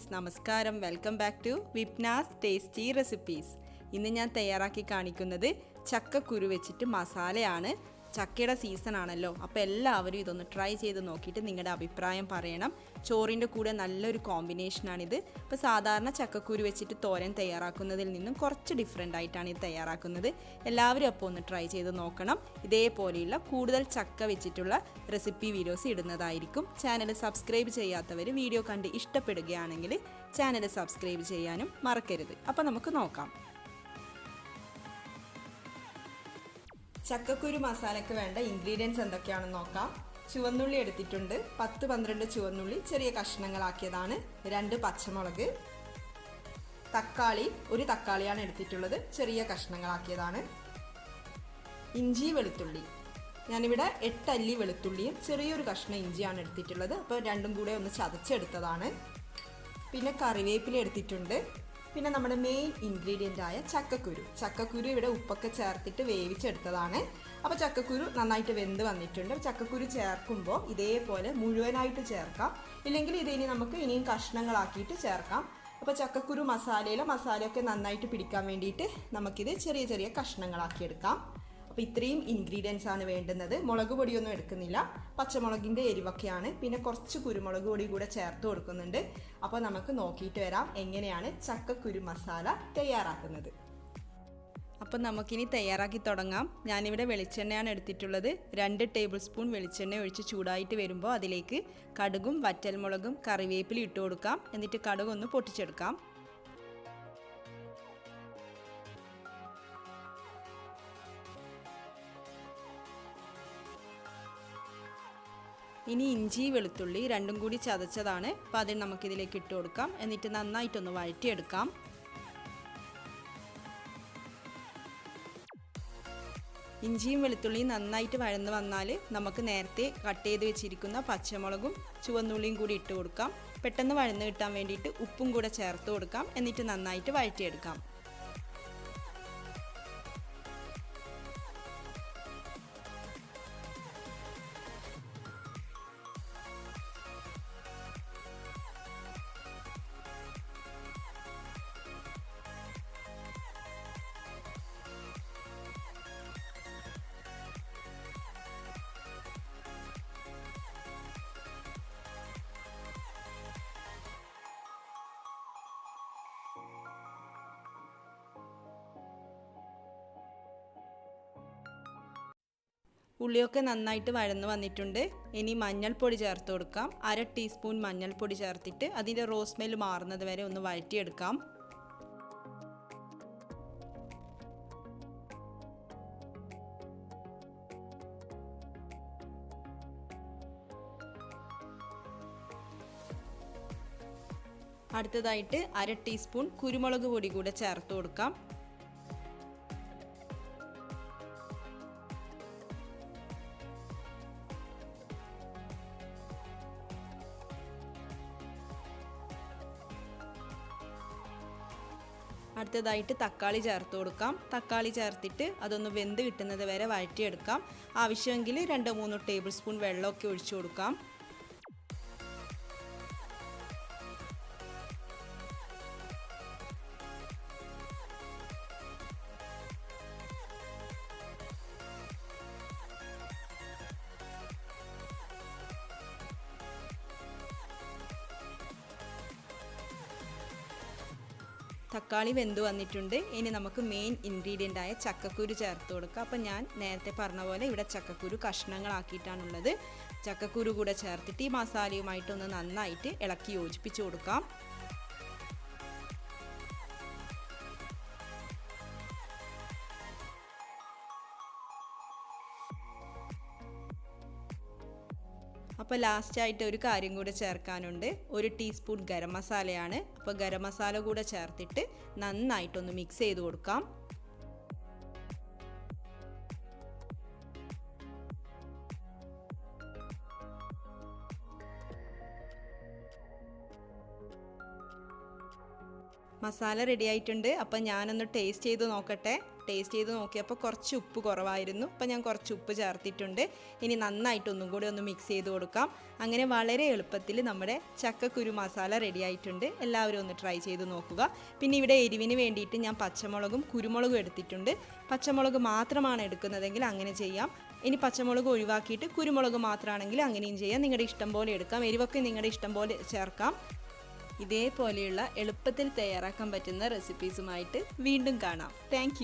Friends, നമസ്കാരം. Welcome back to Vipna's tasty recipes. ഇന്ന് ഞാൻ തയ്യാറാക്കി കാണിക്കുന്നത് ചക്കക്കുരു വെച്ചിട്ട് മസാലയാണ്. ചക്കയുടെ സീസൺ ആണല്ലോ, അപ്പോൾ എല്ലാവരും ഇതൊന്ന് ട്രൈ ചെയ്ത് നോക്കിയിട്ട് നിങ്ങളുടെ അഭിപ്രായം പറയണം. ചോറിൻ്റെ കൂടെ നല്ലൊരു കോമ്പിനേഷനാണിത്. ഇപ്പോൾ സാധാരണ ചക്കക്കുരു വെച്ചിട്ട് തോരൻ തയ്യാറാക്കുന്നതിൽ നിന്നും കുറച്ച് ഡിഫറെൻ്റ് ആയിട്ടാണ് ഇത് തയ്യാറാക്കുന്നത്. എല്ലാവരും അപ്പോൾ ഒന്ന് ട്രൈ ചെയ്ത് നോക്കണം. ഇതേപോലെയുള്ള കൂടുതൽ ചക്ക വെച്ചിട്ടുള്ള റെസിപ്പി വീഡിയോസ് ഇടുന്നതായിരിക്കും. ചാനൽ സബ്സ്ക്രൈബ് ചെയ്യാത്തവർ വീഡിയോ കണ്ട് ഇഷ്ടപ്പെടുകയാണെങ്കിൽ ചാനൽ സബ്സ്ക്രൈബ് ചെയ്യാനും മറക്കരുത്. അപ്പോൾ നമുക്ക് നോക്കാം. ചക്കക്കുരു മസാലയ്ക്ക് വേണ്ട ഇൻഗ്രീഡിയൻസ് എന്തൊക്കെയാണെന്ന് നോക്കാം. ചുവന്നുള്ളി എടുത്തിട്ടുണ്ട്, 10-12 ചുവന്നുള്ളി ചെറിയ കഷ്ണങ്ങളാക്കിയതാണ്, 2 പച്ചമുളക്, തക്കാളി, ഒരു തക്കാളിയാണ് എടുത്തിട്ടുള്ളത്, ചെറിയ കഷ്ണങ്ങളാക്കിയതാണ്, ഇഞ്ചി വെളുത്തുള്ളി. ഞാനിവിടെ 8 അല്ലി വെളുത്തുള്ളിയും ചെറിയൊരു കഷ്ണം ഇഞ്ചിയാണ് എടുത്തിട്ടുള്ളത്, അപ്പോൾ രണ്ടും കൂടെ ഒന്ന് ചതച്ചെടുത്തതാണ്. പിന്നെ കറിവേപ്പില എടുത്തിട്ടുണ്ട്. പിന്നെ നമ്മുടെ മെയിൻ ഇൻഗ്രീഡിയൻ്റ് ആയ ചക്കക്കുരു ഇവിടെ ഉപ്പൊക്കെ ചേർത്തിട്ട് വേവിച്ചെടുത്തതാണ്. അപ്പോൾ ചക്കക്കുരു നന്നായിട്ട് വെന്ത് വന്നിട്ടുണ്ട്. ചക്കക്കുരു ചേർക്കുമ്പോൾ ഇതേപോലെ മുഴുവനായിട്ട് ചേർക്കാം, ഇല്ലെങ്കിൽ ഇതിനി നമുക്ക് ഇനിയും കഷ്ണങ്ങളാക്കിയിട്ട് ചേർക്കാം. അപ്പോൾ ചക്കക്കുരു മസാലയൊക്കെ നന്നായിട്ട് പിടിക്കാൻ വേണ്ടിയിട്ട് നമുക്കിത് ചെറിയ ചെറിയ കഷ്ണങ്ങളാക്കി എടുക്കാം. അപ്പോൾ ഇത്രയും ഇൻഗ്രീഡിയൻസ് ആണ് വേണ്ടുന്നത്. മുളക് പൊടിയൊന്നും എടുക്കുന്നില്ല, പച്ചമുളകിൻ്റെ എരിവൊക്കെയാണ്. പിന്നെ കുറച്ച് കുരുമുളക് പൊടി കൂടെ ചേർത്ത് കൊടുക്കുന്നുണ്ട്. അപ്പോൾ നമുക്ക് നോക്കിയിട്ട് വരാം എങ്ങനെയാണ് ചക്കക്കുരു മസാല തയ്യാറാക്കുന്നത്. അപ്പോൾ നമുക്കിനി തയ്യാറാക്കി തുടങ്ങാം. ഞാനിവിടെ വെളിച്ചെണ്ണയാണ് എടുത്തിട്ടുള്ളത്. 2 ടേബിൾ സ്പൂൺ വെളിച്ചെണ്ണ ഒഴിച്ച് ചൂടായിട്ട് വരുമ്പോൾ അതിലേക്ക് കടുകും വറ്റൽമുളകും കറിവേപ്പിലും ഇട്ട് കൊടുക്കാം. എന്നിട്ട് കടുകൊന്ന് പൊട്ടിച്ചെടുക്കാം. ഇനി ഇഞ്ചി വെളുത്തുള്ളി രണ്ടും കൂടി ചതച്ചതാണ്, അപ്പോൾ അതിന് നമുക്കിതിലേക്ക് ഇട്ട് കൊടുക്കാം. എന്നിട്ട് നന്നായിട്ടൊന്ന് വഴറ്റിയെടുക്കാം. ഇഞ്ചിയും വെളുത്തുള്ളിയും നന്നായിട്ട് വഴന്ന് വന്നാൽ നമുക്ക് നേരത്തെ കട്ട് ചെയ്ത് വെച്ചിരിക്കുന്ന പച്ചമുളകും ചുവന്നുള്ളിയും കൂടി ഇട്ട് കൊടുക്കാം. പെട്ടെന്ന് വഴന്ന് കിട്ടാൻ വേണ്ടിയിട്ട് ഉപ്പും കൂടെ ചേർത്ത് കൊടുക്കാം. എന്നിട്ട് നന്നായിട്ട് വഴറ്റിയെടുക്കാം. ഉള്ളിയൊക്കെ നന്നായിട്ട് വഴന്ന് വന്നിട്ടുണ്ട്. ഇനി മഞ്ഞൾപ്പൊടി ചേർത്ത് കൊടുക്കാം. 1/2 ടീസ്പൂൺ മഞ്ഞൾപ്പൊടി ചേർത്തിട്ട് അതിൻ്റെ റോസ് സ്മെൽ മാറുന്നത് വരെ ഒന്ന് വഴറ്റിയെടുക്കാം. അടുത്തതായിട്ട് 1/2 ടീസ്പൂൺ കുരുമുളക് പൊടി കൂടെ ചേർത്ത് കൊടുക്കാം. അടുത്തതായിട്ട് തക്കാളി ചേർത്ത് കൊടുക്കാം. തക്കാളി ചേർത്തിട്ട് അതൊന്ന് വെന്ത് കിട്ടുന്നത് വരെ വഴറ്റിയെടുക്കാം. ആവശ്യമെങ്കിൽ 2-3 ടേബിൾ സ്പൂൺ വെള്ളമൊക്കെ ഒഴിച്ചു കൊടുക്കാം. തക്കാളി വെന്ത് വന്നിട്ടുണ്ട്. ഇനി നമുക്ക് മെയിൻ ഇൻഗ്രീഡിയൻ്റ് ആയ ചക്കക്കുരു ചേർത്ത് കൊടുക്കാം. അപ്പോൾ ഞാൻ നേരത്തെ പറഞ്ഞ പോലെ ഇവിടെ ചക്കക്കുരു കഷ്ണങ്ങളാക്കിയിട്ടാണുള്ളത്. ചക്കക്കുരു കൂടെ ചേർത്തിട്ട് ഈ മസാലയുമായിട്ടൊന്ന് നന്നായിട്ട് ഇളക്കി യോജിപ്പിച്ച് കൊടുക്കാം. അപ്പോൾ ലാസ്റ്റായിട്ട് ഒരു കാര്യം കൂടെ ചേർക്കാനുണ്ട്. 1 ടീസ്പൂൺ ഗരം മസാലയാണ്. അപ്പോൾ ഗരം മസാല കൂടെ ചേർത്തിട്ട് നന്നായിട്ടൊന്ന് മിക്സ് ചെയ്ത് കൊടുക്കാം. മസാല റെഡി ആയിട്ടുണ്ട്. അപ്പം ഞാനൊന്ന് ടേസ്റ്റ് ചെയ്ത് നോക്കട്ടെ. ടേസ്റ്റ് ചെയ്ത് നോക്കിയപ്പോൾ കുറച്ച് ഉപ്പ് കുറവായിരുന്നു. അപ്പം ഞാൻ കുറച്ച് ഉപ്പ് ചേർത്തിട്ടുണ്ട്. ഇനി നന്നായിട്ട് ഒന്നും കൂടി ഒന്ന് മിക്സ് ചെയ്ത് കൊടുക്കാം. അങ്ങനെ വളരെ എളുപ്പത്തിൽ നമ്മുടെ ചക്കക്കുരു മസാല റെഡി ആയിട്ടുണ്ട്. എല്ലാവരും ഒന്ന് ട്രൈ ചെയ്ത് നോക്കുക. പിന്നെ ഇവിടെ എരിവിന് വേണ്ടിയിട്ട് ഞാൻ പച്ചമുളകും കുരുമുളകും എടുത്തിട്ടുണ്ട്. പച്ചമുളക് മാത്രമാണ് എടുക്കുന്നതെങ്കിൽ അങ്ങനെ ചെയ്യാം. ഇനി പച്ചമുളക് ഒഴിവാക്കിയിട്ട് കുരുമുളക് മാത്രമാണെങ്കിൽ അങ്ങനെയും ചെയ്യാം. നിങ്ങളുടെ ഇഷ്ടം പോലെ എടുക്കാം. എരിവൊക്കെ നിങ്ങളുടെ ഇഷ്ടം പോലെ ചേർക്കാം. ഇതേപോലെയുള്ള എളുപ്പത്തിൽ തയ്യാറാക്കാൻ പറ്റുന്ന റെസിപ്പീസുമായിട്ട് വീണ്ടും കാണാം. താങ്ക്